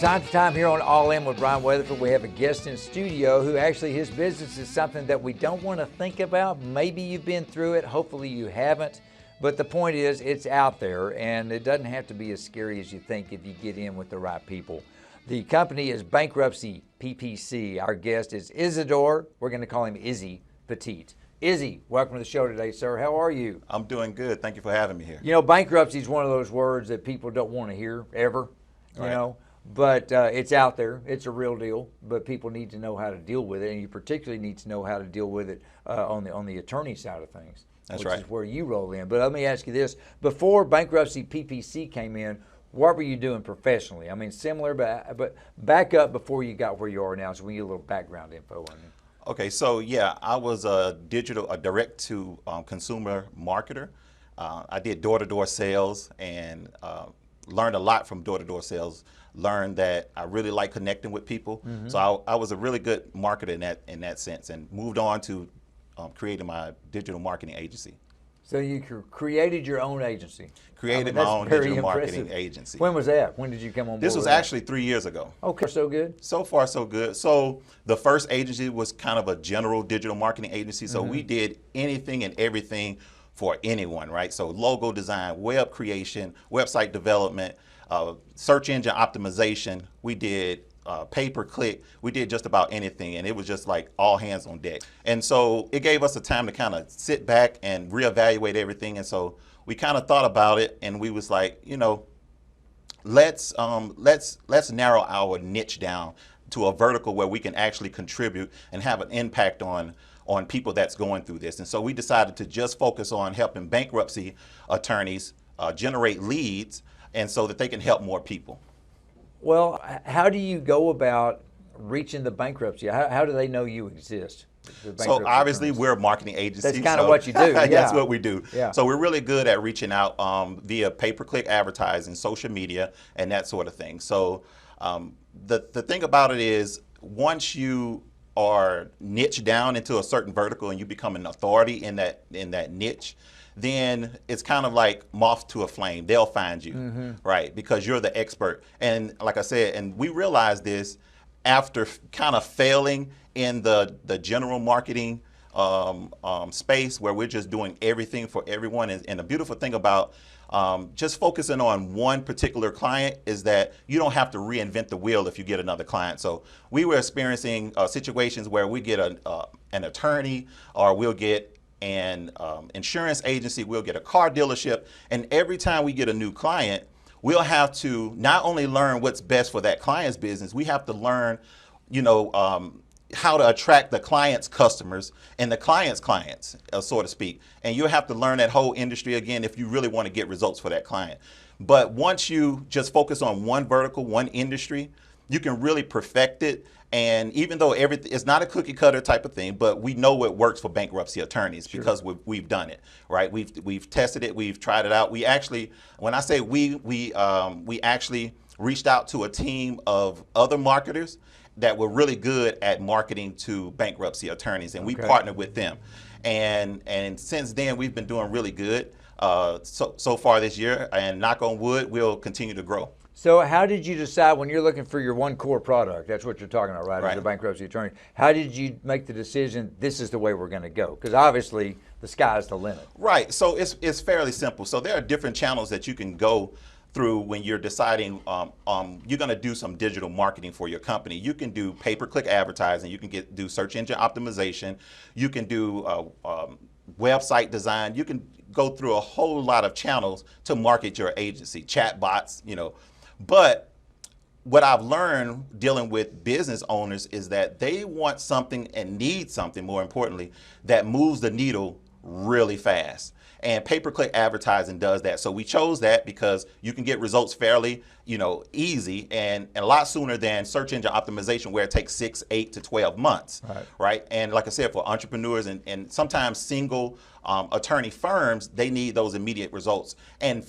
time to time here on All In with Bryan Wheatherford, we have a guest in studio who actually his business is something that we don't want to think about. Maybe you've been through it, hopefully you haven't. But the point is, it's out there, and it doesn't have to be as scary as you think if you get in with the right people. The company is Bankruptcy PPC. Our guest is Isadore. We're going to call him Izzy Petite. Izzy, welcome to the show today, sir. How are you? I'm doing good. Thank you for having me here. You know, bankruptcy is one of those words that people don't want to hear ever, you know. But it's out there. It's a real deal. But people need to know how to deal with it, and you particularly need to know how to deal with it on the attorney side of things. That's which right. is where you roll in. But let me ask you this: before Bankruptcy PPC came in, what were you doing professionally? I mean, similar, but back up before you got where you are now. So we need a little background info on you. Okay, so yeah, I was a direct to consumer marketer. I did door-to-door sales and learned a lot from door-to-door sales. Learned that I really like connecting with people. Mm-hmm. So I was a really good marketer in that sense, and moved on to creating my digital marketing agency. So you created your own agency? Created my own digital marketing agency. When was that? When did you come on board? This was actually 3 years ago. Okay, so good? So far, so good. So the first agency was kind of a general digital marketing agency. So we did anything and everything for anyone, right? So logo design, web creation, website development, search engine optimization. We did pay-per-click. We did just about anything, and it was just like all hands on deck. And so it gave us a time to kind of sit back and reevaluate everything. And so we kind of thought about it, and we was like, you know, let's narrow our niche down to a vertical where we can actually contribute and have an impact on people that's going through this. And so we decided to just focus on helping bankruptcy attorneys generate leads, and so that they can help more people. Well, how do you go about reaching the bankruptcy? How do they know you exist? So obviously we're a marketing agency. That's kind of what you do. Yeah. That's what we do. Yeah. So we're really good at reaching out via pay-per-click advertising, social media, and that sort of thing. So the thing about it is, once you are niche down into a certain vertical and you become an authority in that niche, then it's kind of like moth to a flame. They'll find you, right? Because you're the expert. And like I said, and we realized this after kind of failing in the general marketing space, where we're just doing everything for everyone. And the beautiful thing about just focusing on one particular client is that you don't have to reinvent the wheel if you get another client. So we were experiencing situations where we get an attorney, or we'll get an insurance agency, we'll get a car dealership, and every time we get a new client, we'll have to not only learn what's best for that client's business, we have to learn, you know, how to attract the client's customers and the client's clients, so to speak. And you'll have to learn that whole industry again if you really want to get results for that client. But once you just focus on one vertical, one industry, you can really perfect it. And even though it's not a cookie cutter type of thing, but we know what works for bankruptcy attorneys because we've done it, right? We've tested it, we've tried it out. We actually, when I say we actually reached out to a team of other marketers that were really good at marketing to bankruptcy attorneys, and we partnered with them. And since then, we've been doing really good so far this year, and knock on wood, we'll continue to grow. So how did you decide, when you're looking for your one core product, that's what you're talking about, right? As a bankruptcy attorney, how did you make the decision, this is the way we're going to go? Because obviously the sky's the limit. Right. So it's fairly simple. So there are different channels that you can go through when you're deciding you're going to do some digital marketing for your company. You can do pay-per-click advertising. You can do search engine optimization. You can do website design. You can go through a whole lot of channels to market your agency, chat bots, you know. But what I've learned dealing with business owners is that they want something and need something, more importantly, that moves the needle really fast. And pay-per-click advertising does that. So we chose that because you can get results fairly, you know, easy and a lot sooner than search engine optimization, where it takes 6, 8 to 12 months, right? And like I said, for entrepreneurs and sometimes single attorney firms, they need those immediate results. And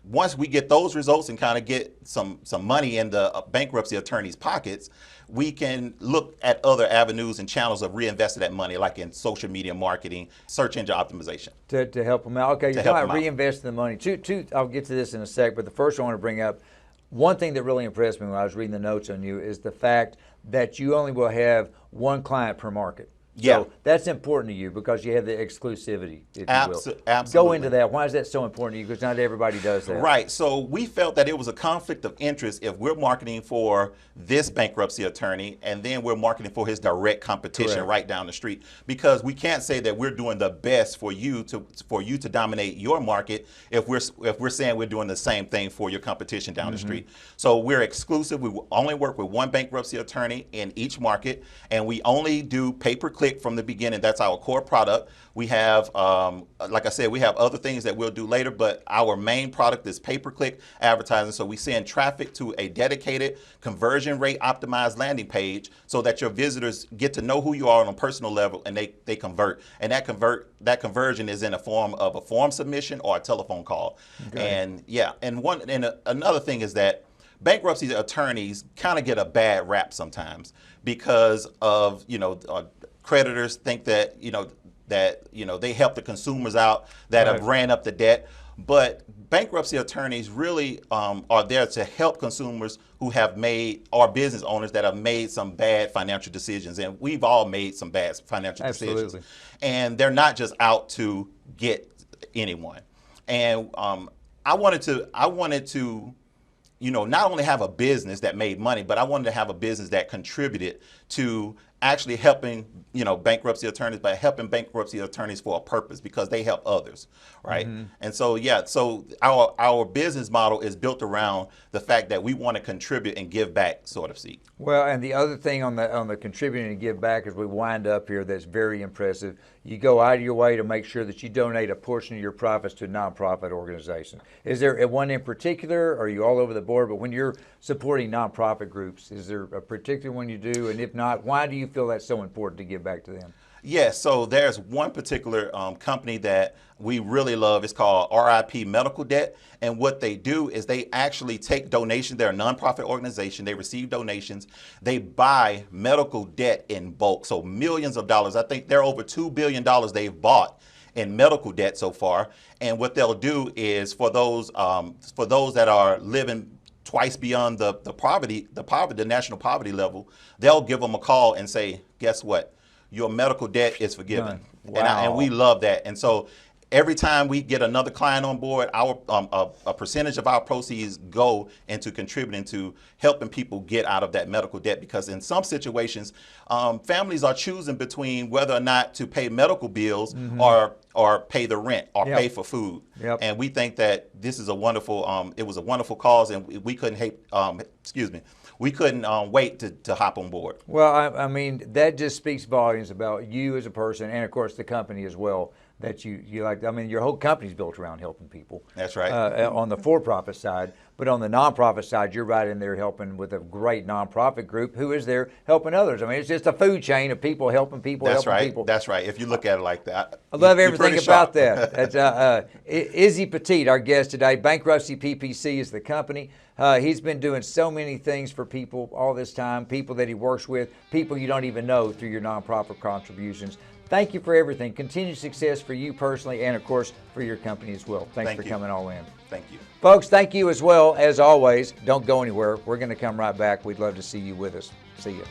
once we get those results and kind of get some money in the bankruptcy attorney's pockets, we can look at other avenues and channels of reinvesting that money, like in social media marketing, search engine optimization. To help them out. Okay, you're talking about reinvesting the money. I'll get to this in a sec, but the first one I want to bring up, One thing that really impressed me when I was reading the notes on you is the fact that you only will have one client per market. Yeah. So that's important to you because you have the exclusivity, if you will. Absolutely. Go into that. Why is that so important to you? Because not everybody does that. Right. So we felt that it was a conflict of interest if we're marketing for this bankruptcy attorney and then we're marketing for his direct competition Correct. right down the street, because we can't say that we're doing the best for you to dominate your market if we're saying we're doing the same thing for your competition down the street. So we're exclusive. We only work with one bankruptcy attorney in each market, and we only do pay-per-click from the beginning. That's our core product. We have, like I said, we have other things that we'll do later, but our main product is pay-per-click advertising. So we send traffic to a dedicated conversion rate optimized landing page so that your visitors get to know who you are on a personal level, and they convert. And that conversion is in the form of a form submission or a telephone call. Okay. And yeah, and another thing is that bankruptcy attorneys kind of get a bad rap sometimes because of, creditors think that, they help the consumers out that have ran up the debt. But bankruptcy attorneys really are there to help consumers who have made, or business owners that have made some bad financial decisions. And we've all made some bad financial decisions. And they're not just out to get anyone. And I wanted to not only have a business that made money, but I wanted to have a business that contributed to actually helping, bankruptcy attorneys, but helping bankruptcy attorneys for a purpose, because they help others, right? And so, so our business model is built around the fact that we want to contribute and give back, sort of see. Well, and the other thing on the contributing and give back as we wind up here that's very impressive, you go out of your way to make sure that you donate a portion of your profits to a nonprofit organization. Is there one in particular, or are you all over the board? But when you're supporting nonprofit groups, is there a particular one you do? And if not, why do you feel that's so important to give back to them? Yes, so there's one particular company that we really love. It's called RIP Medical Debt. And what they do is they actually take donations. They're a nonprofit organization. They receive donations. They buy medical debt in bulk, so millions of dollars. I think they're over $2 billion they've bought in medical debt so far. And what they'll do is for those that are living twice beyond the national poverty level, they'll give them a call and say, guess what? Your medical debt is forgiven. Wow. And we love that. And so every time we get another client on board, a percentage of our proceeds go into contributing to helping people get out of that medical debt. Because in some situations, families are choosing between whether or not to pay medical bills or pay the rent or pay for food. And we think that this is a wonderful, it was a wonderful cause, and we couldn't we couldn't wait to hop on board. Well, I mean, that just speaks volumes about you as a person, and of course the company as well, that you like. I mean, your whole company's built around helping people. That's right. On the for-profit side, but on the nonprofit side, you're right in there helping with a great nonprofit group who is there helping others. I mean, it's just a food chain of people helping people. That's helping right. people. That's right. If you look at it like that, I love everything about that. That's Izzy Petite, our guest today. Bankruptcy PPC is the company. He's been doing so many things for people all this time, people that he works with, people you don't even know through your nonprofit contributions. Thank you for everything. Continued success for you personally and, of course, for your company as well. Thanks for coming all in. Thank you. Folks, thank you as well. As always, don't go anywhere. We're going to come right back. We'd love to see you with us. See you.